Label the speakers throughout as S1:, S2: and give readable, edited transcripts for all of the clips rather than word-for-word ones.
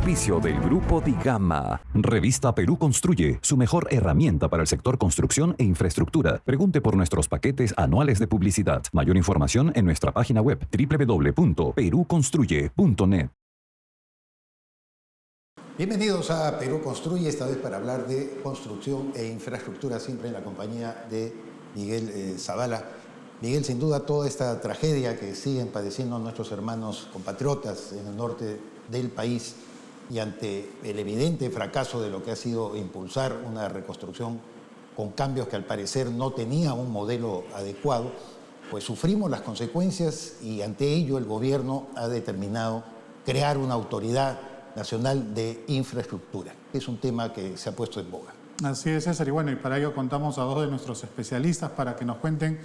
S1: auspicio del Grupo Digama. Revista Perú Construye, su mejor herramienta para el sector construcción e infraestructura. Pregunte por nuestros paquetes anuales de publicidad. Mayor información en nuestra página web www.peruconstruye.net.
S2: Bienvenidos a Perú Construye, esta vez para hablar de construcción e infraestructura, siempre en la compañía de Miguel Zavala. Miguel, sin duda toda esta tragedia que siguen padeciendo nuestros hermanos compatriotas en el norte del país y ante el evidente fracaso de lo que ha sido impulsar una reconstrucción con cambios que al parecer no tenía un modelo adecuado, pues sufrimos las consecuencias y ante ello el gobierno ha determinado crear una autoridad nacional de infraestructura. Es un tema que se ha puesto en boga.
S3: Así es, César, y bueno, y para ello contamos a dos de nuestros especialistas para que nos cuenten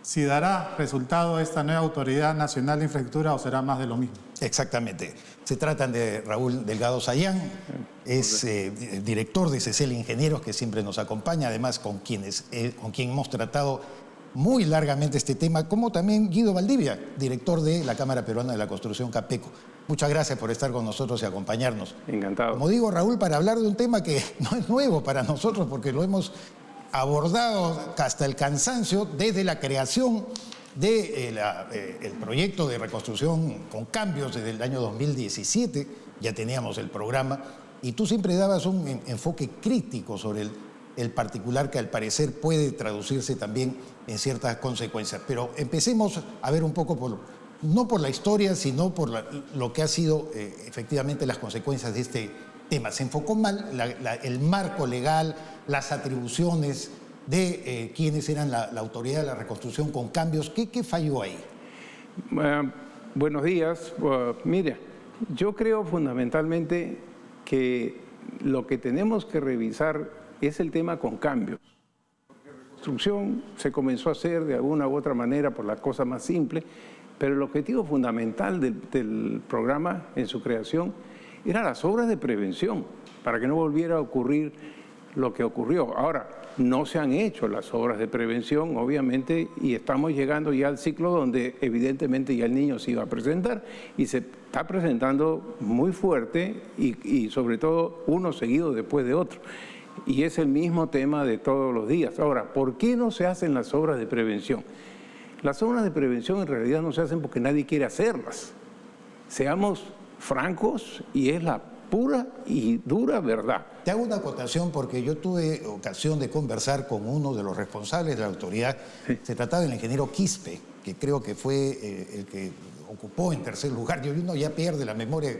S3: si dará resultado esta nueva Autoridad Nacional de Infraestructura o será más de lo mismo. Exactamente. Se tratan de Raúl Delgado Sayán, es director de CECEL Ingenieros, que siempre nos acompaña, además con quien hemos tratado muy largamente este tema, como también Guido Valdivia, director de la Cámara Peruana de la Construcción, CAPECO. Muchas gracias por estar con nosotros y acompañarnos.
S4: Encantado.
S2: Como digo, Raúl, para hablar de un tema que no es nuevo para nosotros, porque lo hemos abordado hasta el cansancio desde la creación del proyecto de reconstrucción con cambios desde el año 2017, ya teníamos el programa, y tú siempre dabas un enfoque crítico sobre el particular que al parecer puede traducirse también en ciertas consecuencias. Pero empecemos a ver un poco, no por la historia, sino por lo que ha sido efectivamente las consecuencias de este tema. Se enfocó mal el marco legal, las atribuciones de quienes eran la autoridad de la reconstrucción con cambios. ¿Qué falló ahí?
S4: Buenos días. Mira, yo creo fundamentalmente que lo que tenemos que revisar es el tema con cambios. La reconstrucción se comenzó a hacer de alguna u otra manera por la cosa más simple, pero el objetivo fundamental del programa en su creación eran las obras de prevención, para que no volviera a ocurrir lo que ocurrió. Ahora, no se han hecho las obras de prevención, obviamente, y estamos llegando ya al ciclo donde evidentemente ya el niño se iba a presentar y se está presentando muy fuerte y sobre todo uno seguido después de otro. Y es el mismo tema de todos los días. Ahora, ¿por qué no se hacen las obras de prevención? Las obras de prevención en realidad no se hacen porque nadie quiere hacerlas. Seamos francos, y es la pura y dura verdad.
S2: Te hago una acotación porque yo tuve ocasión de conversar con uno de los responsables de la autoridad. Sí. Se trataba del ingeniero Quispe, que creo que fue el que ocupó en tercer lugar. Uno ya pierde la memoria.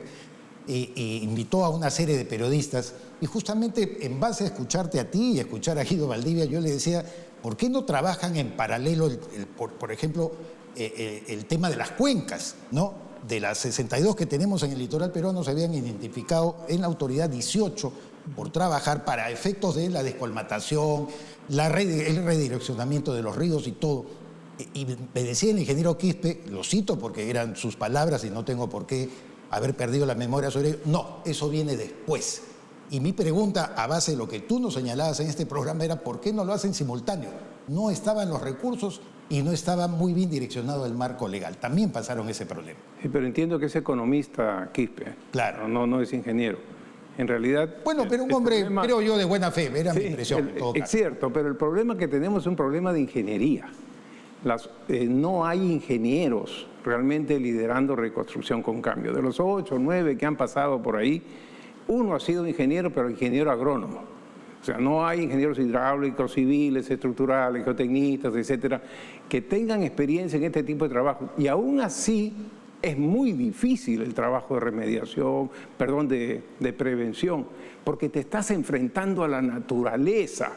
S2: Y invitó a una serie de periodistas y justamente en base a escucharte a ti y a escuchar a Guido Valdivia, yo le decía, ¿por qué no trabajan en paralelo, por ejemplo, el tema de las cuencas, ¿no? De las 62 que tenemos en el litoral peruano se habían identificado en la autoridad 18 por trabajar para efectos de la descolmatación, el redireccionamiento de los ríos y todo. Y me decía el ingeniero Quispe, lo cito porque eran sus palabras y no tengo por qué haber perdido la memoria sobre ello. No, eso viene después. Y mi pregunta, a base de lo que tú nos señalabas en este programa, era ¿por qué no lo hacen simultáneo? No estaban los recursos y no estaba muy bien direccionado el marco legal. También pasaron ese problema.
S4: Sí, pero entiendo que es economista, Quispe.
S2: Claro.
S4: No es ingeniero. En realidad...
S2: Bueno, pero un hombre, problema, creo yo, de buena fe, era mi impresión.
S4: Es cierto, pero el problema que tenemos es un problema de ingeniería. No hay ingenieros realmente liderando reconstrucción con cambio. De los 8 o 9 que han pasado por ahí, uno ha sido ingeniero, pero ingeniero agrónomo. O sea, no hay ingenieros hidráulicos, civiles, estructurales, geotecnistas, etcétera, que tengan experiencia en este tipo de trabajo. Y aún así es muy difícil el trabajo de remediación, de prevención, porque te estás enfrentando a la naturaleza.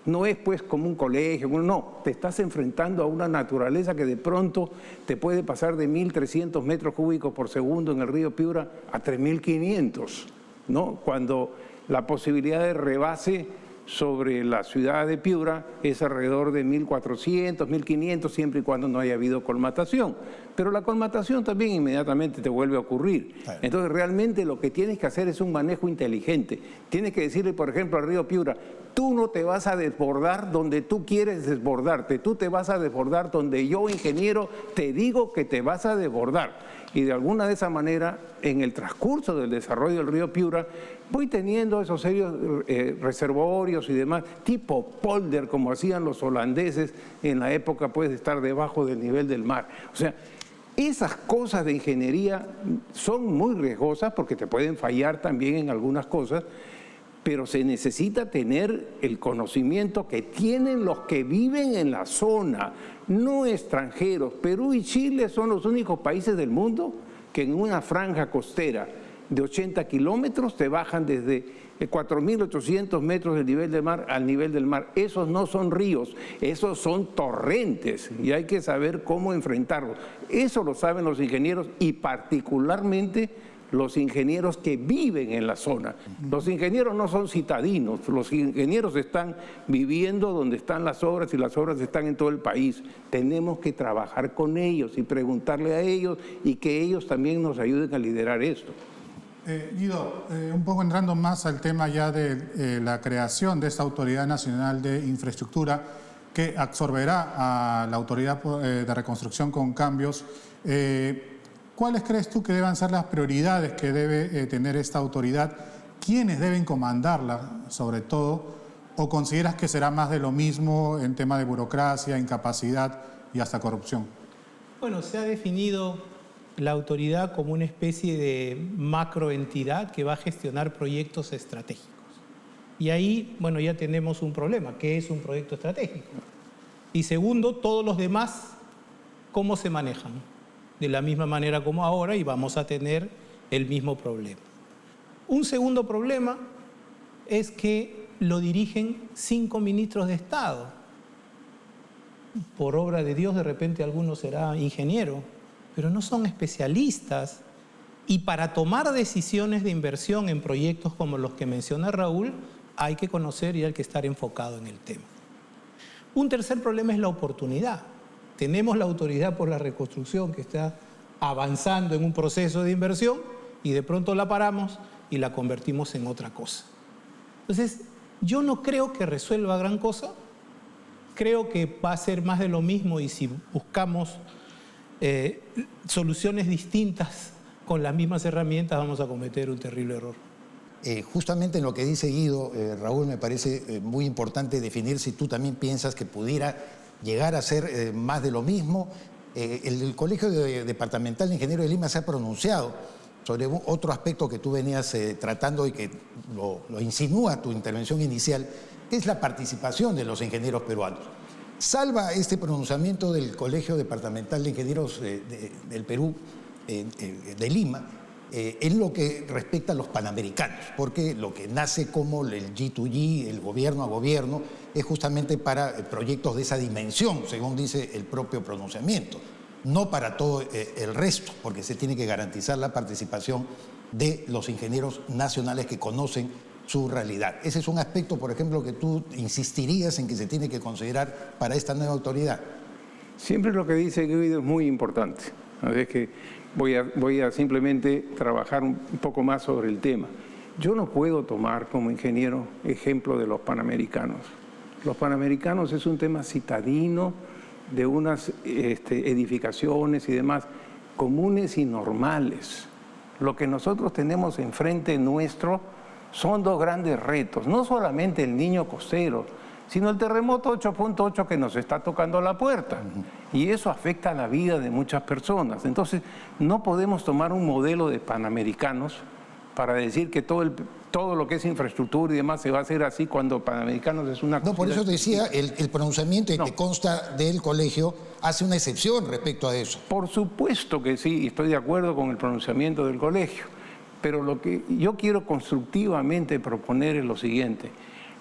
S4: No es pues como un colegio, no, te estás enfrentando a una naturaleza que de pronto te puede pasar de 1.300 metros cúbicos por segundo en el río Piura a 3.500, ¿no? Cuando la posibilidad de rebase sobre la ciudad de Piura es alrededor de 1.400, 1.500, siempre y cuando no haya habido colmatación. Pero la colmatación también inmediatamente te vuelve a ocurrir. Claro. Entonces realmente lo que tienes que hacer es un manejo inteligente. Tienes que decirle, por ejemplo, al río Piura, Tú no te vas a desbordar donde tú quieres desbordarte, tú te vas a desbordar donde yo, ingeniero, te digo que te vas a desbordar. Y de alguna de esa manera, en el transcurso del desarrollo del río Piura, voy teniendo esos serios reservorios y demás, tipo polder, como hacían los holandeses en la época, pues, de estar debajo del nivel del mar. O sea, esas cosas de ingeniería son muy riesgosas porque te pueden fallar también en algunas cosas, pero se necesita tener el conocimiento que tienen los que viven en la zona, no extranjeros. Perú y Chile son los únicos países del mundo que en una franja costera de 80 kilómetros te bajan desde 4.800 metros del nivel del mar al nivel del mar. Esos no son ríos, esos son torrentes y hay que saber cómo enfrentarlos. Eso lo saben los ingenieros y particularmente los ingenieros que viven en la zona. Los ingenieros no son citadinos, los ingenieros están viviendo donde están las obras y las obras están en todo el país. Tenemos que trabajar con ellos y preguntarle a ellos y que ellos también nos ayuden a liderar esto.
S3: Guido, un poco entrando más al tema ya de la creación de esta Autoridad Nacional de Infraestructura que absorberá a la Autoridad de Reconstrucción con Cambios, ¿cuáles crees tú que deben ser las prioridades que debe tener esta autoridad? ¿Quiénes deben comandarla, sobre todo? ¿O consideras que será más de lo mismo en tema de burocracia, incapacidad y hasta corrupción?
S5: Bueno, se ha definido la autoridad como una especie de macroentidad que va a gestionar proyectos estratégicos. Y ahí, bueno, ya tenemos un problema. ¿Qué es un proyecto estratégico? Y segundo, todos los demás, ¿cómo se manejan? De la misma manera como ahora y vamos a tener el mismo problema. Un segundo problema es que lo dirigen 5 ministros de Estado. Por obra de Dios, de repente alguno será ingeniero, pero no son especialistas. Y para tomar decisiones de inversión en proyectos como los que menciona Raúl, hay que conocer y hay que estar enfocado en el tema. Un tercer problema es la oportunidad. Tenemos la Autoridad por la Reconstrucción que está avanzando en un proceso de inversión y de pronto la paramos y la convertimos en otra cosa. Entonces, yo no creo que resuelva gran cosa. Creo que va a ser más de lo mismo y si buscamos soluciones distintas con las mismas herramientas vamos a cometer un terrible error.
S2: Justamente en lo que dice Guido, Raúl, me parece muy importante definir si tú también piensas que pudiera llegar a ser más de lo mismo. El Colegio Departamental de Ingenieros de Lima se ha pronunciado sobre otro aspecto que tú venías tratando y que lo insinúa tu intervención inicial, que es la participación de los ingenieros peruanos. Salva este pronunciamiento del Colegio Departamental de Ingenieros del Perú, de Lima, en lo que respecta a los panamericanos, porque lo que nace como el G2G, el gobierno a gobierno, es justamente para proyectos de esa dimensión, según dice el propio pronunciamiento, no para todo el resto, porque se tiene que garantizar la participación de los ingenieros nacionales que conocen su realidad. Ese es un aspecto, por ejemplo, que tú insistirías en que se tiene que considerar para esta nueva autoridad.
S4: Siempre lo que dice Guido es muy importante. Es que voy a simplemente trabajar un poco más sobre el tema. Yo no puedo tomar como ingeniero ejemplo de los panamericanos. Los panamericanos es un tema citadino de unas edificaciones y demás comunes y normales. Lo que nosotros tenemos enfrente nuestro son dos grandes retos, no solamente el niño costero, sino el terremoto 8.8 que nos está tocando la puerta. Y eso afecta a la vida de muchas personas. Entonces, no podemos tomar un modelo de panamericanos para decir que todo lo que es infraestructura y demás se va a hacer así cuando Panamericanos es una...
S2: No, por eso te decía, el pronunciamiento que consta del colegio hace una excepción respecto a eso.
S4: Por supuesto que sí, estoy de acuerdo con el pronunciamiento del colegio, pero lo que yo quiero constructivamente proponer es lo siguiente: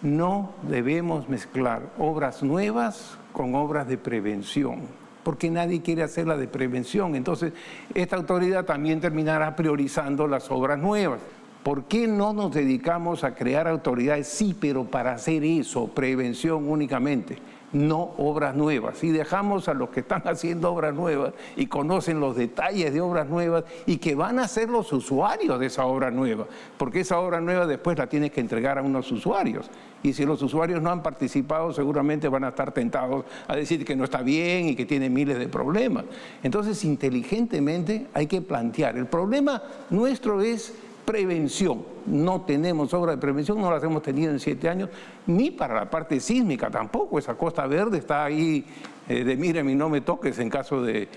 S4: no debemos mezclar obras nuevas con obras de prevención, porque nadie quiere hacer la de prevención. Entonces, esta autoridad también terminará priorizando las obras nuevas. ¿Por qué no nos dedicamos a crear autoridades? Sí, pero para hacer eso, prevención únicamente. no obras nuevas. Si dejamos a los que están haciendo obras nuevas y conocen los detalles de obras nuevas y que van a ser los usuarios de esa obra nueva, porque esa obra nueva después la tienes que entregar a unos usuarios. Y si los usuarios no han participado, seguramente van a estar tentados a decir que no está bien y que tiene miles de problemas. Entonces, inteligentemente hay que plantear. El problema nuestro es prevención. No tenemos obra de prevención, no las hemos tenido en 7 años, ni para la parte sísmica tampoco. Esa Costa Verde está ahí de mírame y no me toques en caso de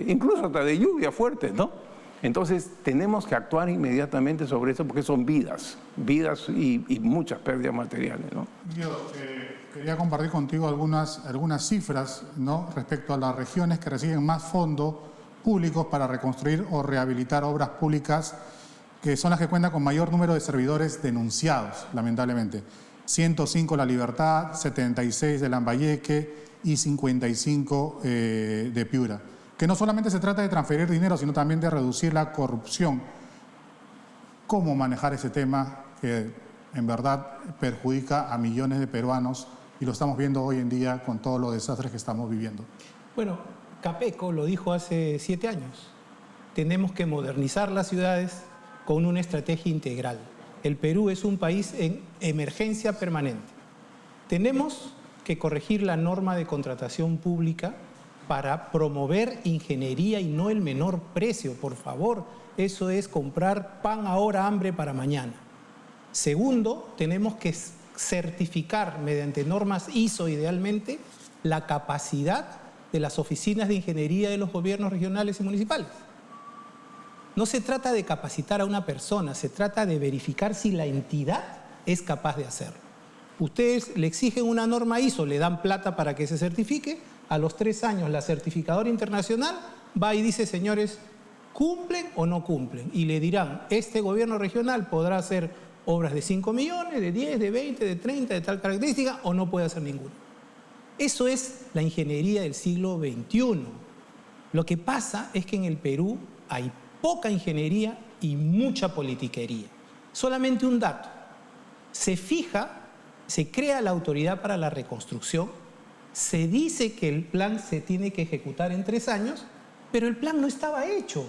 S4: incluso hasta de lluvia fuerte, ¿no? Entonces tenemos que actuar inmediatamente sobre eso porque son vidas y muchas pérdidas materiales, ¿no?
S3: Yo quería compartir contigo algunas cifras, ¿no?, respecto a las regiones que reciben más fondos públicos para reconstruir o rehabilitar obras públicas, que son las que cuentan con mayor número de servidores denunciados, lamentablemente. 105 La Libertad, 76 de Lambayeque y 55 de Piura. Que no solamente se trata de transferir dinero, sino también de reducir la corrupción. ¿Cómo manejar ese tema que en verdad perjudica a millones de peruanos y lo estamos viendo hoy en día con todos los desastres que estamos viviendo?
S5: Bueno, Capeco lo dijo hace 7 años. Tenemos que modernizar las ciudades con una estrategia integral. El Perú es un país en emergencia permanente. Tenemos que corregir la norma de contratación pública para promover ingeniería y no el menor precio, por favor. Eso es comprar pan ahora, hambre para mañana. Segundo, tenemos que certificar mediante normas ISO, idealmente, la capacidad de las oficinas de ingeniería de los gobiernos regionales y municipales. No se trata de capacitar a una persona, se trata de verificar si la entidad es capaz de hacerlo. Ustedes le exigen una norma ISO, le dan plata para que se certifique. A los 3 años la certificadora internacional va y dice, señores, ¿cumplen o no cumplen? Y le dirán, este gobierno regional podrá hacer obras de 5 millones, de 10, de 20, de 30, de tal característica, o no puede hacer ninguna. Eso es la ingeniería del siglo XXI. Lo que pasa es que en el Perú hay poca ingeniería y mucha politiquería. Solamente un dato. Se crea la Autoridad para la Reconstrucción. Se dice que el plan se tiene que ejecutar en 3 años, pero el plan no estaba hecho.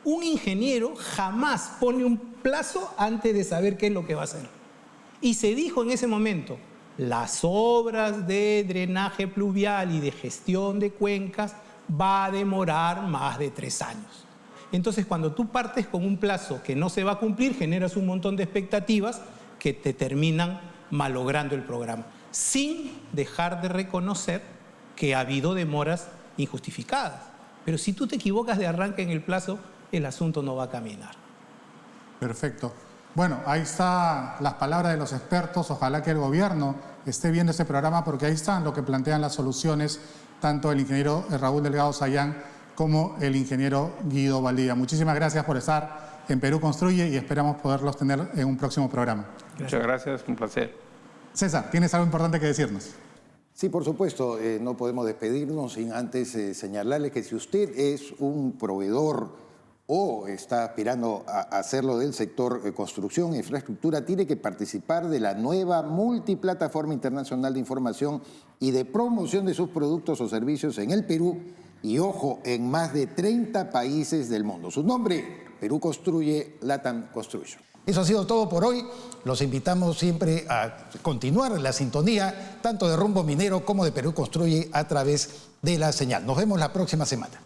S5: Un ingeniero jamás pone un plazo antes de saber qué es lo que va a hacer. Y se dijo en ese momento, las obras de drenaje pluvial y de gestión de cuencas va a demorar más de 3 años. Entonces, cuando tú partes con un plazo que no se va a cumplir, generas un montón de expectativas que te terminan malogrando el programa, sin dejar de reconocer que ha habido demoras injustificadas. Pero si tú te equivocas de arranque en el plazo, el asunto no va a caminar.
S3: Perfecto. Bueno, ahí están las palabras de los expertos. Ojalá que el gobierno esté viendo este programa porque ahí están lo que plantean las soluciones, tanto el ingeniero Raúl Delgado Sayán como el ingeniero Guido Valdivia. Muchísimas gracias por estar en Perú Construye y esperamos poderlos tener en un próximo programa.
S4: Muchas gracias, un placer.
S3: César, ¿tienes algo importante que decirnos?
S2: Sí, por supuesto, no podemos despedirnos sin antes señalarle que si usted es un proveedor o está aspirando a hacerlo del sector construcción e infraestructura, tiene que participar de la nueva multiplataforma internacional de información y de promoción de sus productos o servicios en el Perú y, ojo, en más de 30 países del mundo. Su nombre, Perú Construye, LATAM Construction. Eso ha sido todo por hoy. Los invitamos siempre a continuar la sintonía tanto de Rumbo Minero como de Perú Construye a través de la señal. Nos vemos la próxima semana.